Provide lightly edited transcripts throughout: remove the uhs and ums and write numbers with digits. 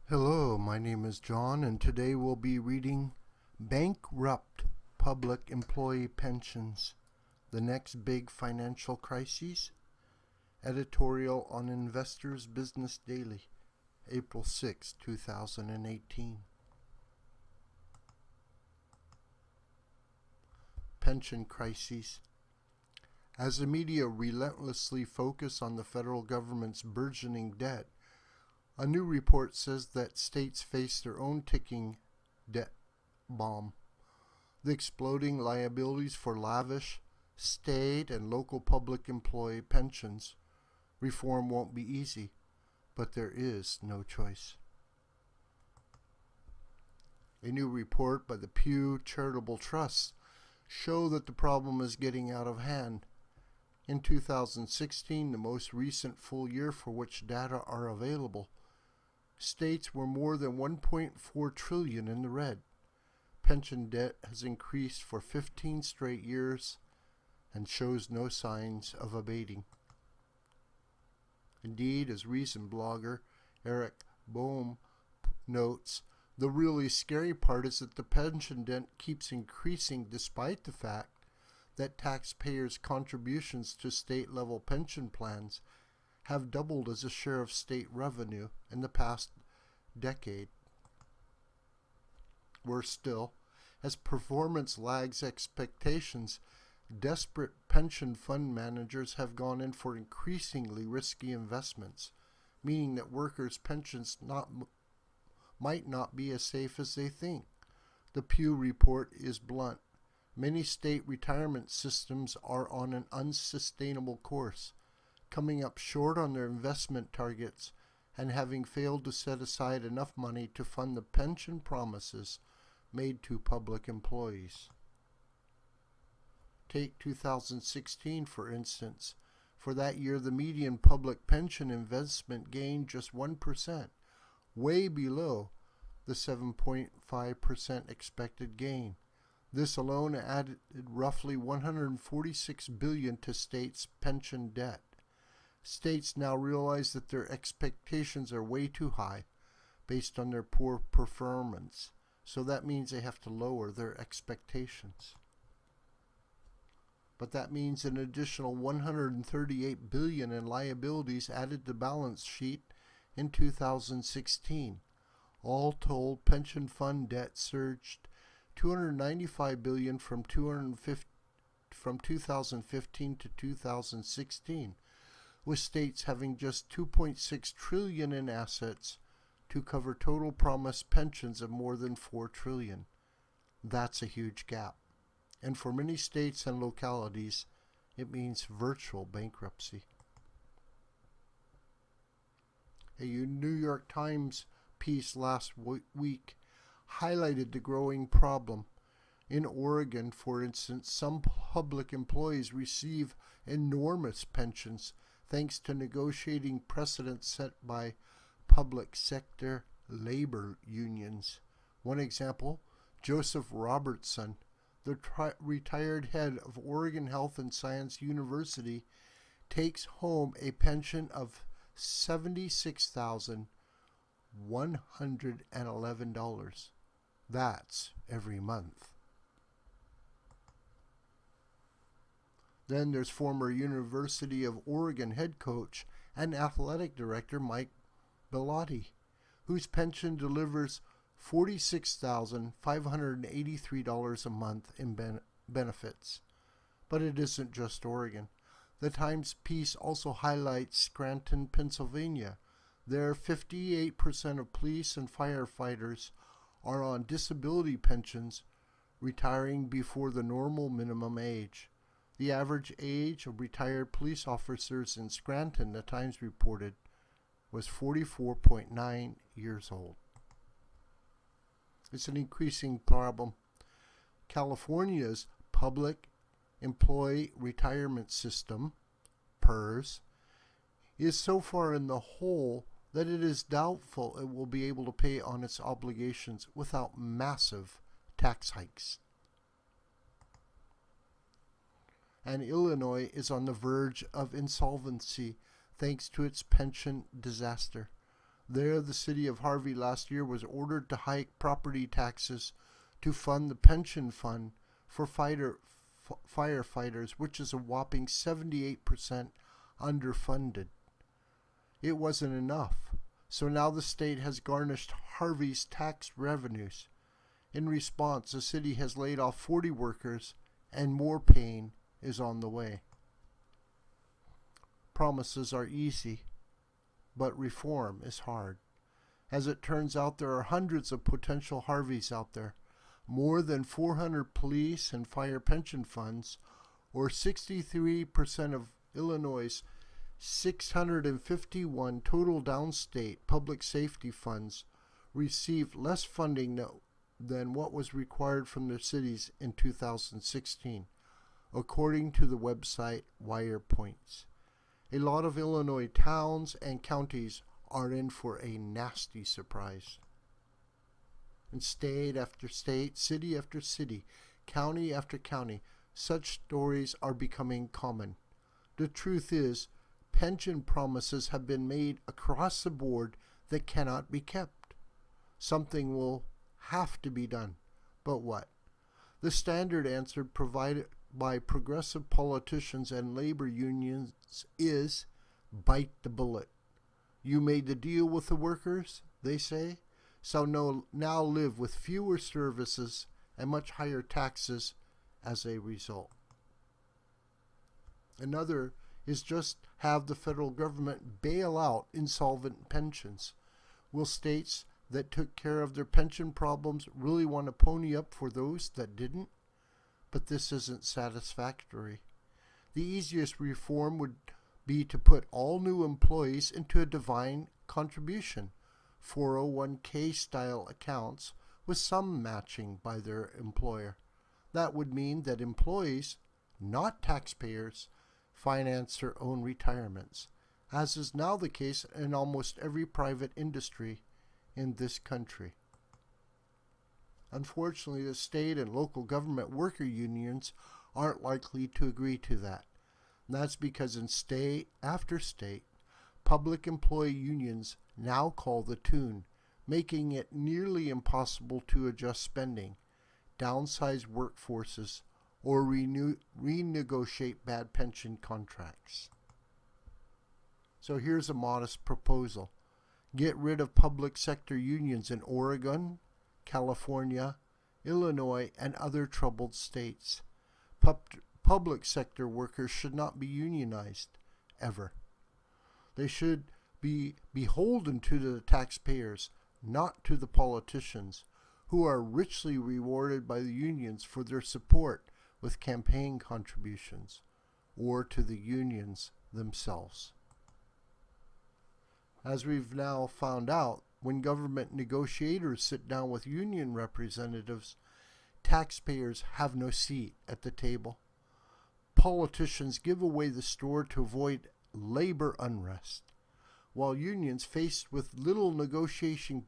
Hello, my name is John, and today we'll be reading Bankrupt Public Employee Pensions, the Next Big Financial Crises. Editorial on Investors Business Daily, April 6, 2018. Pension Crises. As the media relentlessly focus on the federal government's burgeoning debt, a new report says that states face their own ticking debt bomb. The exploding liabilities for lavish state and local public employee pensions. Reform won't be easy, but there is no choice. A new report by the Pew Charitable Trust shows that the problem is getting out of hand. In 2016, the most recent full year for which data are available, states were more than $1.4 trillion in the red. Pension debt has increased for 15 straight years and shows no signs of abating. Indeed, as Reason blogger Eric Boehm notes, the really scary part is that the pension debt keeps increasing despite the fact that taxpayers' contributions to state-level pension plans have doubled as a share of state revenue in the past decade. Worse still, as performance lags expectations, desperate pension fund managers have gone in for increasingly risky investments, meaning that workers' pensions might not be as safe as they think. The Pew report is blunt. Many state retirement systems are on an unsustainable course, coming up short on their investment targets and having failed to set aside enough money to fund the pension promises made to public employees. Take 2016, for instance. For that year, the median public pension investment gained just 1%, way below the 7.5% expected gain. This alone added roughly $146 billion to states' pension debt. States now realize that their expectations are way too high based on their poor performance, so that means they have to lower their expectations. But that means an additional $138 billion in liabilities added to the balance sheet in 2016. All told, pension fund debt surged $295 billion from 2015 to 2016. With states having just $2.6 trillion in assets to cover total promised pensions of more than $4 trillion. That's a huge gap. And for many states and localities, it means virtual bankruptcy. A New York Times piece last week highlighted the growing problem. In Oregon, for instance, some public employees receive enormous pensions thanks to negotiating precedents set by public sector labor unions. One example, Joseph Robertson, the retired head of Oregon Health and Science University, takes home a pension of $76,111. That's every month. Then there's former University of Oregon head coach and athletic director Mike Bellotti, whose pension delivers $46,583 a month in benefits. But it isn't just Oregon. The Times piece also highlights Scranton, Pennsylvania. There, 58% of police and firefighters are on disability pensions, retiring before the normal minimum age. The average age of retired police officers in Scranton, the Times reported, was 44.9 years old. It's an increasing problem. California's Public Employee Retirement System, PERS, is so far in the hole that it is doubtful it will be able to pay on its obligations without massive tax hikes. And Illinois is on the verge of insolvency thanks to its pension disaster. There, the city of Harvey last year was ordered to hike property taxes to fund the pension fund for firefighters, which is a whopping 78% underfunded. It wasn't enough, so now the state has garnished Harvey's tax revenues. In response, the city has laid off 40 workers, and more pain is on the way. Promises are easy, but reform is hard. As it turns out, there are hundreds of potential Harveys out there. More than 400 police and fire pension funds, or 63% of Illinois' 651 total downstate public safety funds, received less funding than what was required from their cities in 2016, according to the website WirePoints. A lot of Illinois towns and counties are in for a nasty surprise. In state after state, city after city, county after county, such stories are becoming common. The truth is, pension promises have been made across the board that cannot be kept. Something will have to be done. But what? The standard answer provided by progressive politicians and labor unions is bite the bullet. You made the deal with the workers, they say, so now live with fewer services and much higher taxes as a result. Another is just have the federal government bail out insolvent pensions. Will states that took care of their pension problems really want to pony up for those that didn't? But this isn't satisfactory. The easiest reform would be to put all new employees into a defined contribution, 401k style accounts with some matching by their employer. That would mean that employees, not taxpayers, finance their own retirements, as is now the case in almost every private industry in this country. Unfortunately, the state and local government worker unions aren't likely to agree to that. And that's because in state after state, public employee unions now call the tune, making it nearly impossible to adjust spending, downsize workforces, or renegotiate bad pension contracts. So here's a modest proposal. Get rid of public sector unions in Oregon, California, Illinois, and other troubled states. Public sector workers should not be unionized, ever. They should be beholden to the taxpayers, not to the politicians, who are richly rewarded by the unions for their support with campaign contributions, or to the unions themselves. As we've now found out, when government negotiators sit down with union representatives, taxpayers have no seat at the table. Politicians give away the store to avoid labor unrest, while unions, faced with little negotiation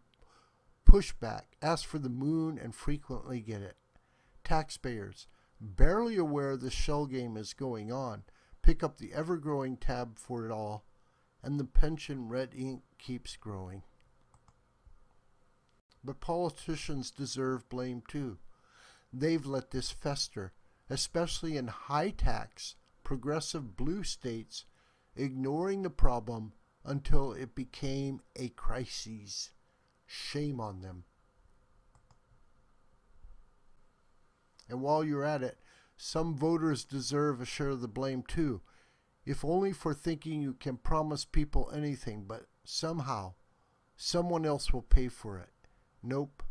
pushback, ask for the moon and frequently get it. Taxpayers, barely aware the shell game is going on, pick up the ever-growing tab for it all, and the pension red ink keeps growing. But politicians deserve blame too. They've let this fester, especially in high-tax, progressive blue states, ignoring the problem until it became a crisis. Shame on them. And while you're at it, some voters deserve a share of the blame too, if only for thinking you can promise people anything, but somehow someone else will pay for it. Nope.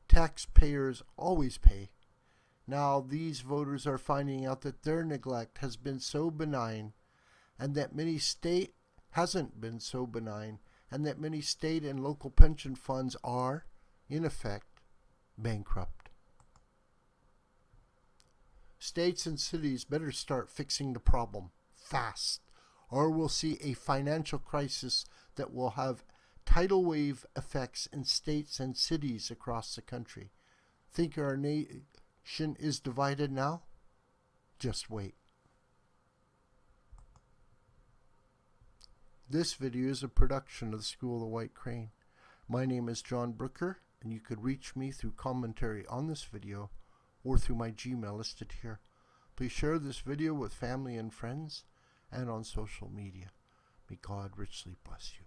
Taxpayers always pay. Now these voters are finding out that their neglect has been so benign, and that many state hasn't been so benign, and that many state and local pension funds are, in effect, bankrupt. States and cities better start fixing the problem fast, or we'll see a financial crisis that will have tidal wave effects in states and cities across the country. Think our nation is divided now? Just wait. This video is a production of the School of the White Crane. My name is John Brooker, and you could reach me through commentary on this video or through my Gmail listed here. Please share this video with family and friends and on social media. May God richly bless you.